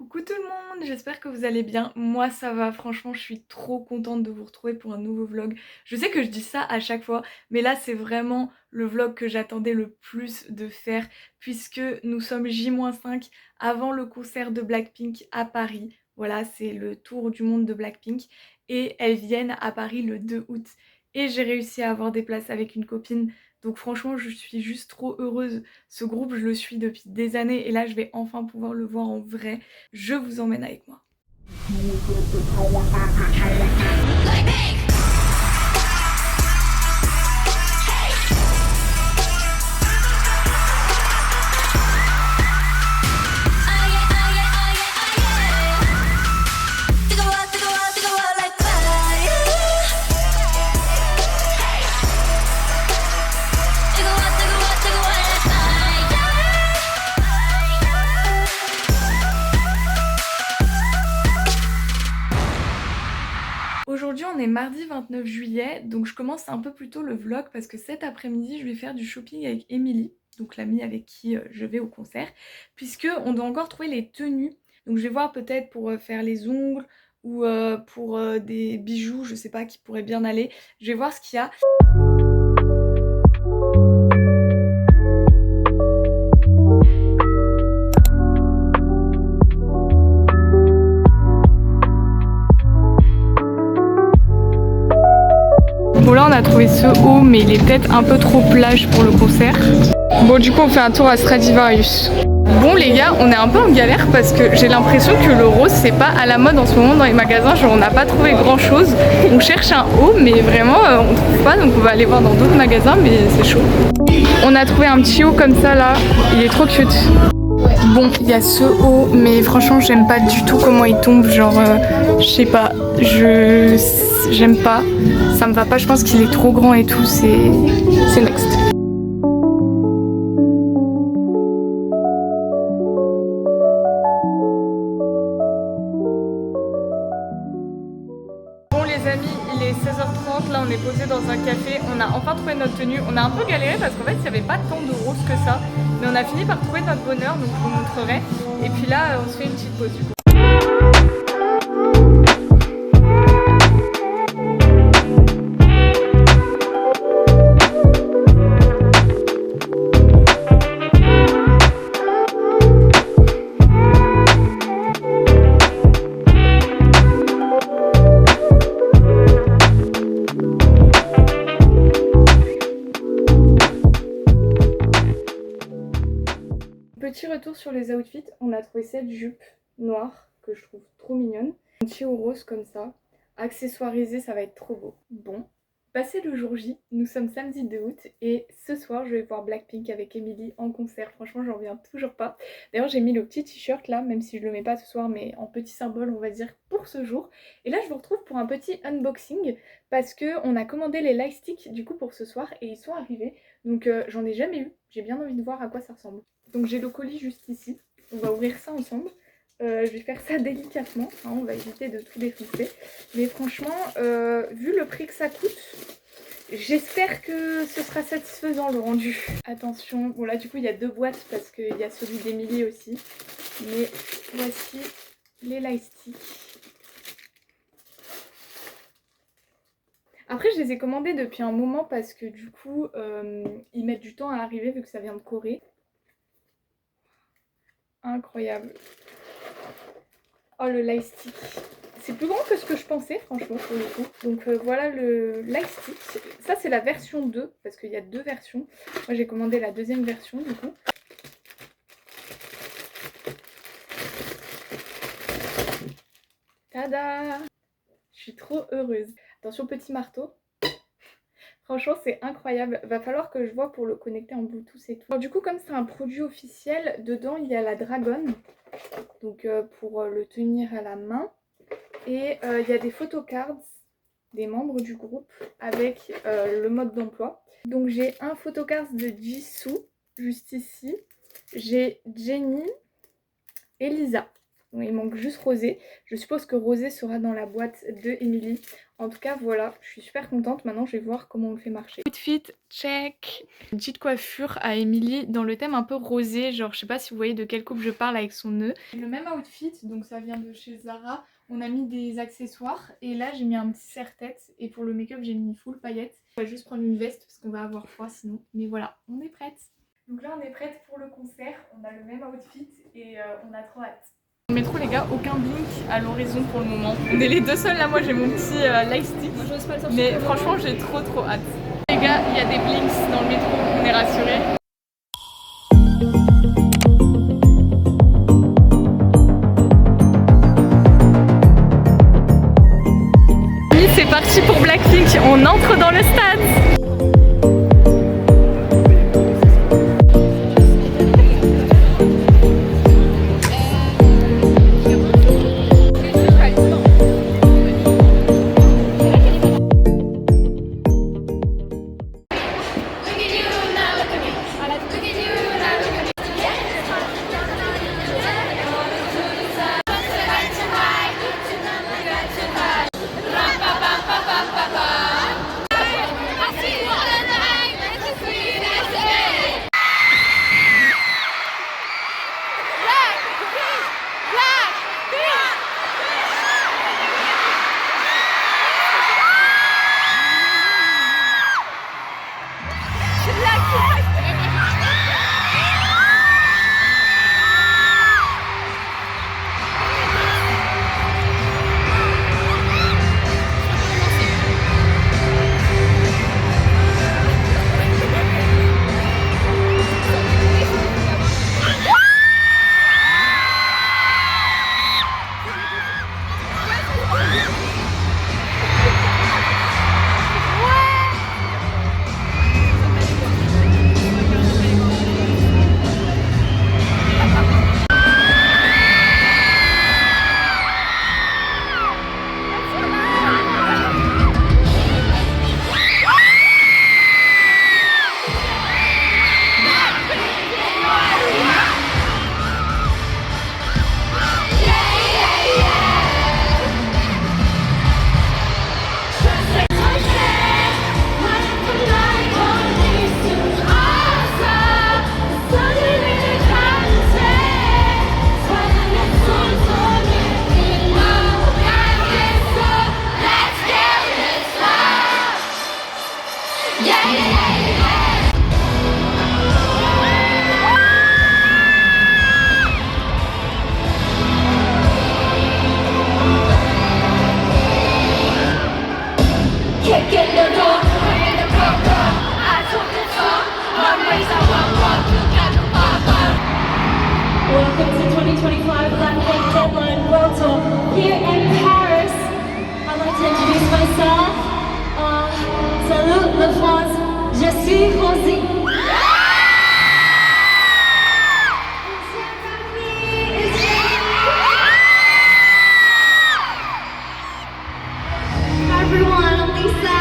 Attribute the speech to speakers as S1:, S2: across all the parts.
S1: Coucou tout le monde, j'espère que vous allez bien. Moi ça va, franchement je suis trop contente de vous retrouver pour un nouveau vlog. Je sais que je dis ça à chaque fois, mais là c'est vraiment le vlog que j'attendais le plus de faire puisque nous sommes J-5 avant le concert de Blackpink à Paris. Voilà, c'est le tour du monde de Blackpink et elles viennent à Paris le 2 août. Et j'ai réussi à avoir des places avec une copine. Donc franchement je suis juste trop heureuse. Ce groupe je le suis depuis des années et là je vais enfin pouvoir le voir en vrai. Je vous emmène avec moi. Aujourd'hui on est mardi 29 juillet, donc je commence un peu plus tôt le vlog parce que cet après-midi je vais faire du shopping avec Émilie, donc l'amie avec qui je vais au concert, puisque on doit encore trouver les tenues. Donc je vais voir peut-être pour faire les ongles ou pour des bijoux, je sais pas, qui pourraient bien aller. Je vais voir ce qu'il y a. Bon là on a trouvé ce haut mais il est peut-être un peu trop plage pour le concert. Bon du coup on fait un tour à Stradivarius. Bon les gars, on est un peu en galère parce que j'ai l'impression que le rose c'est pas à la mode en ce moment dans les magasins, genre on n'a pas trouvé grand chose. On cherche un haut mais vraiment on trouve pas, donc on va aller voir dans d'autres magasins mais c'est chaud. On a trouvé un petit haut comme ça là, il est trop cute. Bon, il y a ce haut, mais franchement, j'aime pas du tout comment il tombe. Genre, je sais pas, j'aime pas. Ça me va pas, je pense qu'il est trop grand et tout. C'est next. Bon les amis, il est 16h30, là on est posé dans un café, on a enfin trouvé notre tenue. On a un peu galéré parce qu'en fait il n'y avait pas tant de roses que ça, mais on a fini par trouver notre bonheur, donc je vous montrerai. Et puis là on se fait une petite pause du coup. Petit retour sur les outfits, on a trouvé cette jupe noire que je trouve trop mignonne. Un petit haut rose comme ça, accessoirisé, ça va être trop beau. Bon, passé le jour J, nous sommes samedi 2 août et ce soir je vais voir Blackpink avec Émilie en concert. Franchement j'en reviens toujours pas. D'ailleurs j'ai mis le petit t-shirt là, même si je le mets pas ce soir, mais en petit symbole on va dire pour ce jour. Et là je vous retrouve pour un petit unboxing parce que on a commandé les lightsticks du coup pour ce soir et ils sont arrivés. Donc j'en ai jamais eu, j'ai bien envie de voir à quoi ça ressemble. Donc j'ai le colis juste ici, on va ouvrir ça ensemble. Je vais faire ça délicatement, hein, on va éviter de tout défoncer. Mais franchement, vu le prix que ça coûte, j'espère que ce sera satisfaisant le rendu. Attention, bon là du coup il y a deux boîtes parce qu'il y a celui d'Émilie aussi. Mais voici les lightsticks. Après je les ai commandés depuis un moment parce que du coup ils mettent du temps à arriver vu que ça vient de Corée. Incroyable. Oh le lightstick. C'est plus grand que ce que je pensais franchement pour le coup. Donc voilà le lightstick. Ça c'est la version 2 parce qu'il y a deux versions. Moi j'ai commandé la deuxième version du coup. Tada! Je suis trop heureuse. Attention petit marteau. Franchement c'est incroyable, va falloir que je vois pour le connecter en Bluetooth et tout. Alors, du coup comme c'est un produit officiel, dedans il y a la Dragon, donc pour le tenir à la main. Et il y a des photocards des membres du groupe avec le mode d'emploi. Donc j'ai un photocard de Jisoo juste ici, j'ai Jennie et Lisa. Donc il manque juste Rosé. Je suppose que Rosé sera dans la boîte de Émilie. En tout cas voilà, je suis super contente. Maintenant je vais voir comment on le fait marcher. Outfit, check. Une petite coiffure à Émilie dans le thème un peu rosé. Genre je sais pas si vous voyez de quelle coupe je parle avec son nœud. Le même outfit, donc ça vient de chez Zara. On a mis des accessoires et là j'ai mis un petit serre-tête. Et pour le make-up j'ai mis full paillettes. On va juste prendre une veste parce qu'on va avoir froid sinon. Mais voilà, on est prête. Donc là on est prête pour le concert. On a le même outfit et on a trop hâte. Au métro les gars, aucun blink à l'horizon pour le moment. On est les deux seuls là, moi j'ai mon petit lightstick. Mais franchement j'ai trop hâte. Les gars, il y a des blinks dans le métro, on est rassurés. C'est parti pour Blackpink, on entre dans le stade.
S2: Welcome to 2025 Blackpink Deadline World Tour here in Paris. I'd like to introduce myself. Salut la France, je suis Rosé. Everyone, I'm Lisa.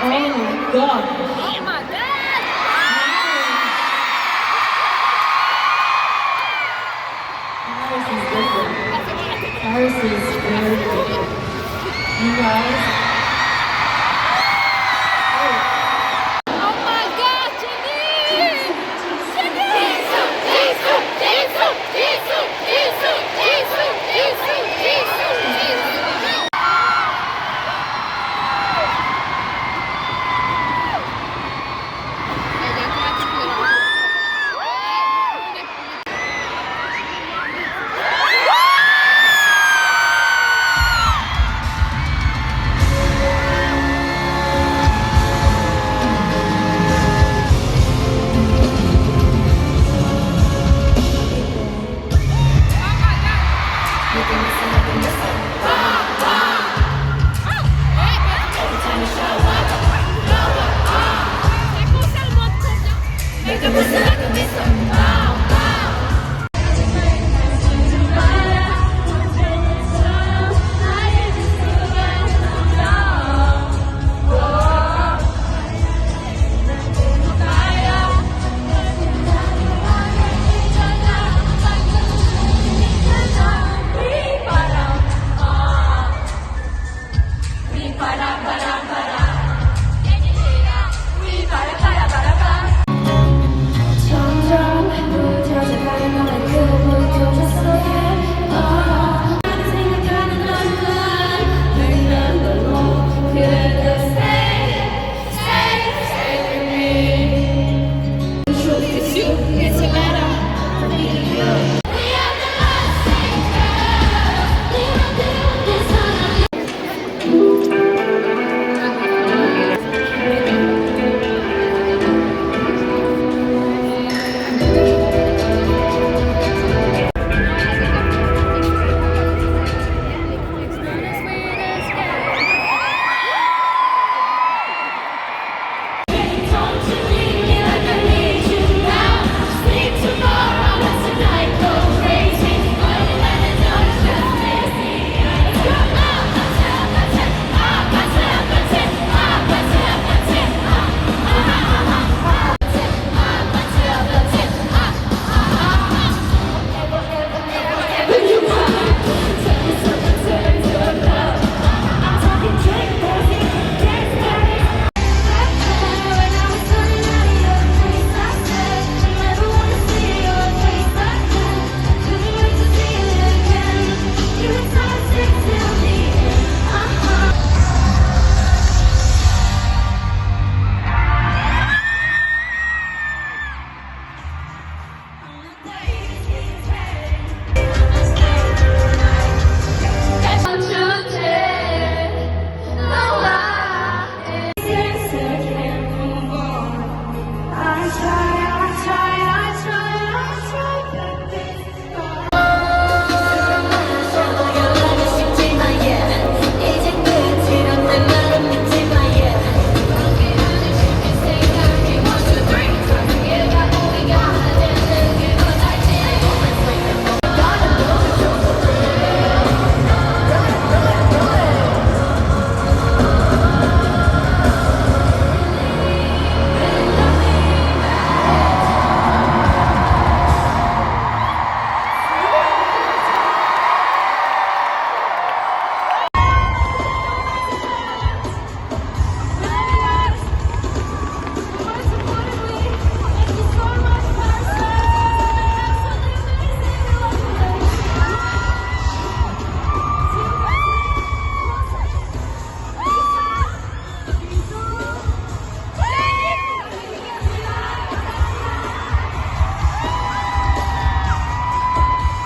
S2: God. Paris is different. Paris is very different. You guys.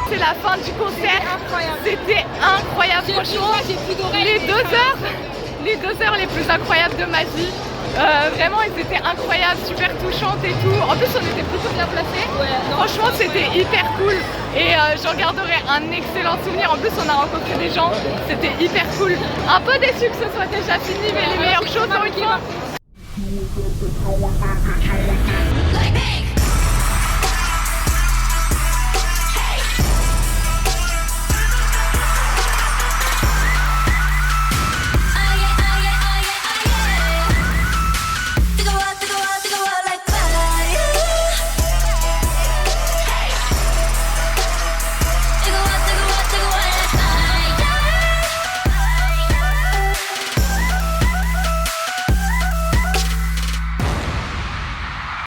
S1: C'est la fin du concert, c'était incroyable, franchement, les 2 heures les plus incroyables de ma vie. Vraiment, elles étaient incroyables, super touchantes et tout. En plus, on était plutôt bien placés. Franchement, c'était hyper cool et j'en garderai un excellent souvenir. En plus, on a rencontré des gens, c'était hyper cool. Un peu déçu que ce soit déjà fini, mais les meilleures choses sont une fois.